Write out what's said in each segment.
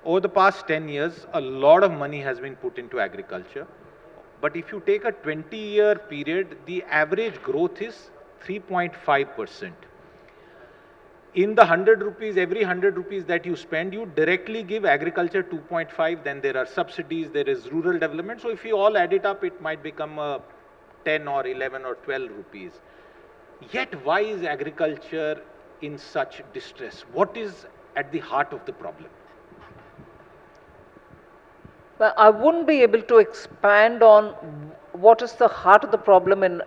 over the past 10 years, a lot of money has been put into agriculture. But if you take a 20-year period, the average growth is 3.5%. In the 100 rupees, every 100 rupees that you spend, you directly give agriculture 2.5, then there are subsidies, there is rural development. So if you all add it up, it might become 10 or 11 or 12 rupees. Yet why is agriculture in such distress? What is at the heart of the problem? Well, I wouldn't be able to expand on what is the heart of the problem in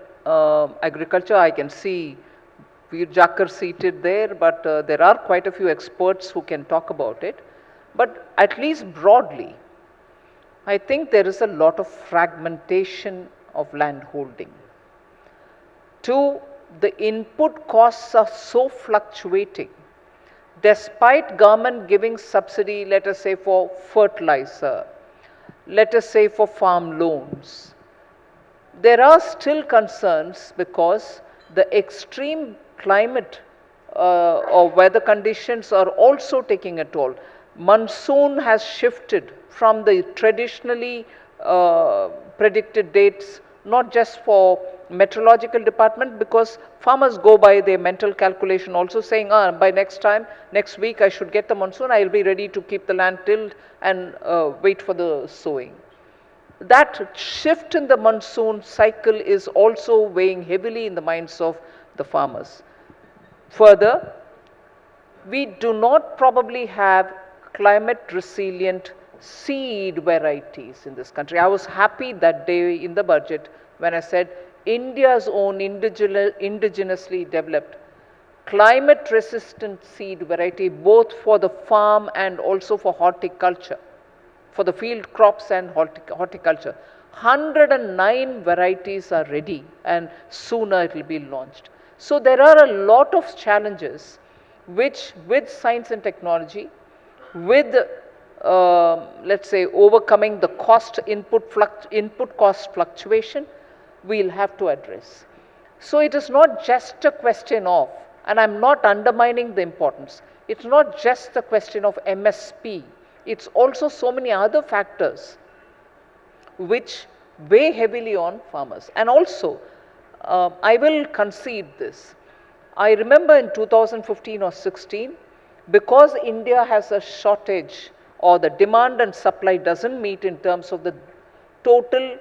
agriculture. I can see Veer Jakar seated there, but there are quite a few experts who can talk about it. But at least broadly, I think there is a lot of fragmentation of land holding. Two, the input costs are so fluctuating. Despite government giving subsidy, let us say for fertilizer, let us say for farm loans, there are still concerns because the extreme climate or weather conditions are also taking a toll. Monsoon has shifted from the traditionally predicted dates, not just for meteorological department, because farmers go by their mental calculation also saying, by next week I should get the monsoon, I will be ready to keep the land tilled and wait for the sowing. That shift in the monsoon cycle is also weighing heavily in the minds of the farmers. Further, we do not probably have climate resilient seed varieties in this country. I was happy that day in the budget when I said India's own indigenously developed climate resistant seed variety, both for the farm and also for horticulture, for the field crops and horticulture. 109 varieties are ready and sooner it will be launched. So there are a lot of challenges which with science and technology, with let's say overcoming the input cost fluctuation, we'll have to address. So it is not just a question of, and I'm not undermining the importance, it's not just the question of MSP, it's also so many other factors which weigh heavily on farmers. And also, I will concede this. I remember in 2015 or 16, because India has a shortage or the demand and supply doesn't meet in terms of the total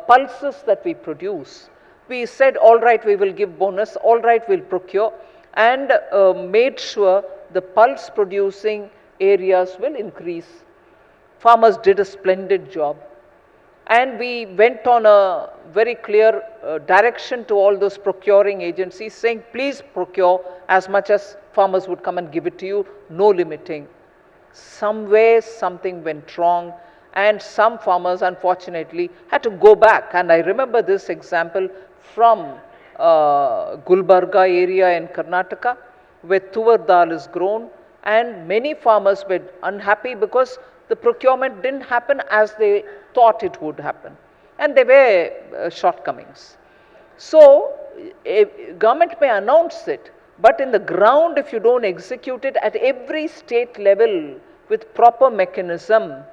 pulses that we produce, we said, all right, we will give bonus, all right, we'll procure, and made sure the pulse producing areas will increase. Farmers did a splendid job. And we went on a very clear direction to all those procuring agencies saying, please procure as much as farmers would come and give it to you, no limiting. Somewhere something went wrong and some farmers unfortunately had to go back. And I remember this example from Gulbarga area in Karnataka, where tuvar dal is grown, and many farmers were unhappy because the procurement didn't happen as they thought it would happen, and there were shortcomings. So government may announce it, but in the ground, if you don't execute it at every state level with proper mechanism,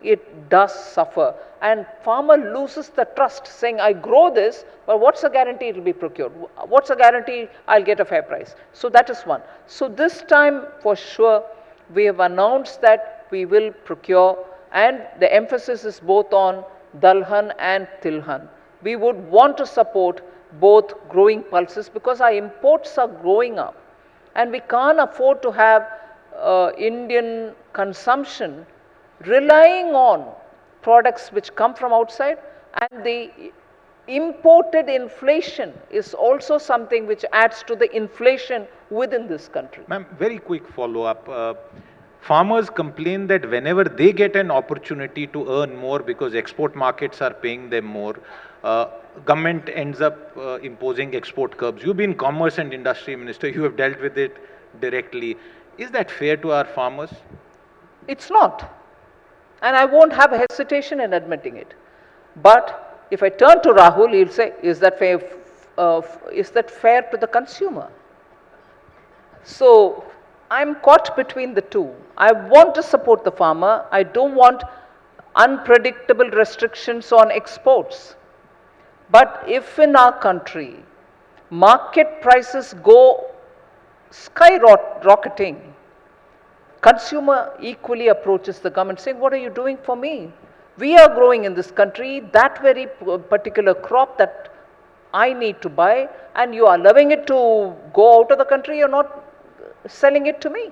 it does suffer, and farmer loses the trust, saying, I grow this, but what's the guarantee it will be procured? What's the guarantee I'll get a fair price? So that is one. So this time for sure we have announced that we will procure, and the emphasis is both on Dalhan and Tilhan. We would want to support both growing pulses because our imports are growing up, and we can't afford to have Indian consumption relying on products which come from outside, and the imported inflation is also something which adds to the inflation within this country. Ma'am, very quick follow-up. Farmers complain that whenever they get an opportunity to earn more because export markets are paying them more, government ends up imposing export curbs. You've been Commerce and Industry Minister, you have dealt with it directly. Is that fair to our farmers? It's not. And I won't have hesitation in admitting it. But if I turn to Rahul, he'll say, is that fair to the consumer? So I'm caught between the two. I want to support the farmer. I don't want unpredictable restrictions on exports. But if in our country market prices go skyrocketing, consumer equally approaches the government saying, what are you doing for me? We are growing in this country that very particular crop that I need to buy, and you are allowing it to go out of the country, you're not selling it to me.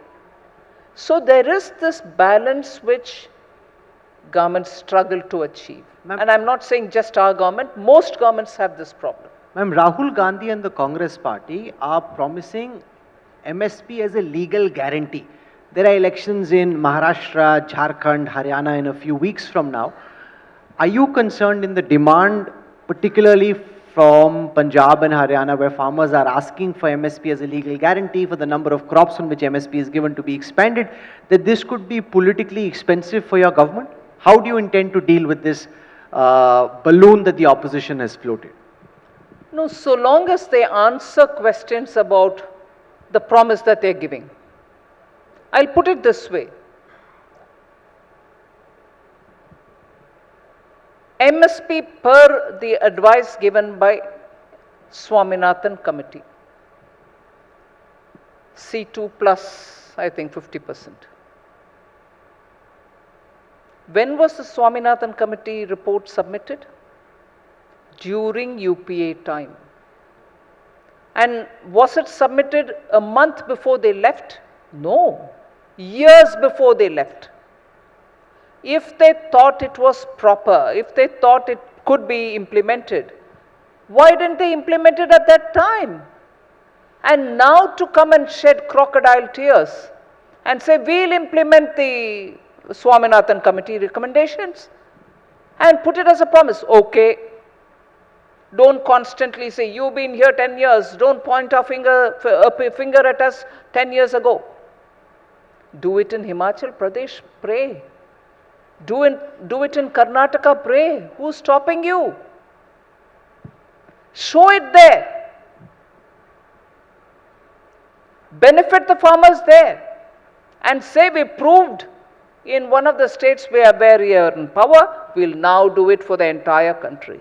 So there is this balance which governments struggle to achieve. And I'm not saying just our government, most governments have this problem. Ma'am, Rahul Gandhi and the Congress party are promising MSP as a legal guarantee. There are elections in Maharashtra, Jharkhand, Haryana in a few weeks from now. Are you concerned in the demand, particularly from Punjab and Haryana, where farmers are asking for MSP as a legal guarantee for the number of crops on which MSP is given to be expanded, that this could be politically expensive for your government? How do you intend to deal with this balloon that the opposition has floated? No, so long as they answer questions about the promise that they're giving. I'll put it this way. MSP per the advice given by Swaminathan Committee. C2 plus, I think, 50%. When was the Swaminathan Committee report submitted? During UPA time. And was it submitted a month before they left? No. Years before they left. If they thought it was proper, if they thought it could be implemented, why didn't they implement it at that time? And now to come and shed crocodile tears and say, we'll implement the Swaminathan Committee recommendations and put it as a promise. Okay. Don't constantly say, you've been here 10 years. Don't point a finger at us 10 years ago. Do it in Himachal Pradesh, pray. Do it in Karnataka, pray. Who's stopping you? Show it there. Benefit the farmers there. And say we proved in one of the states where we are in power, we'll now do it for the entire country.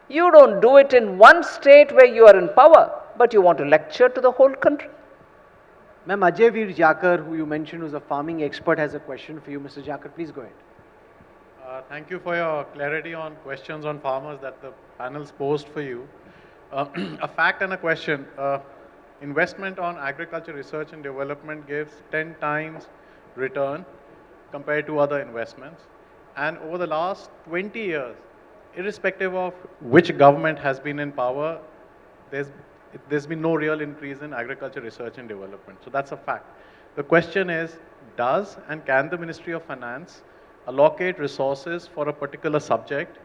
You don't do it in one state where you are in power, but you want to lecture to the whole country. Ma'am, Ajay Veer Jakar, who you mentioned was a farming expert, has a question for you. Mr. Jakar, please go ahead. Thank you for your clarity on questions on farmers that the panels posed for you. A fact and a question. Investment on agriculture research and development gives 10 times return compared to other investments. And over the last 20 years, irrespective of which government has been in power, there's been no real increase in agriculture research and development. So that's a fact. The question is, does and can the Ministry of Finance allocate resources for a particular subject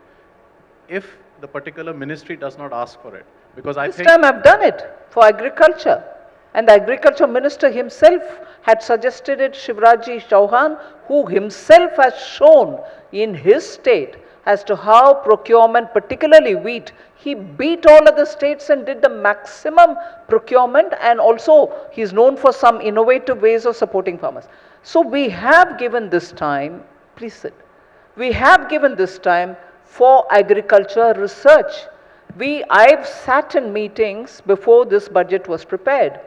if the particular ministry does not ask for it? Because I think this time I've done it for agriculture. And the agriculture minister himself had suggested it, Shivrajji Chauhan, who himself has shown in his state as to how procurement, particularly wheat, he beat all other states and did the maximum procurement, and also he is known for some innovative ways of supporting farmers. So we have given this time, please sit, we have given this time for agriculture research. I've sat in meetings before this budget was prepared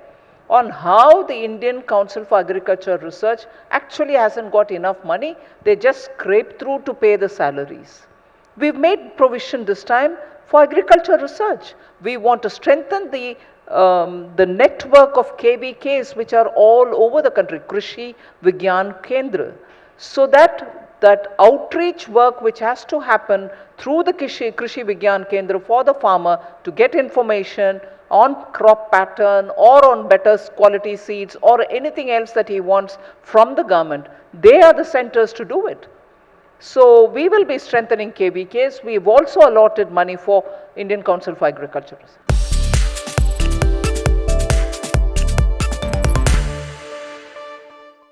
on how the Indian Council for Agriculture Research actually hasn't got enough money. They just scrape through to pay the salaries. We've made provision this time for agriculture research. We want to strengthen the network of KVKs which are all over the country, Krishi Vigyan Kendra, so that outreach work which has to happen through the Krishi Vigyan Kendra for the farmer to get information on crop pattern or on better quality seeds or anything else that he wants from the government, they are the centers to do it. So we will be strengthening KVKs. We've also allotted money for Indian Council for Agriculture.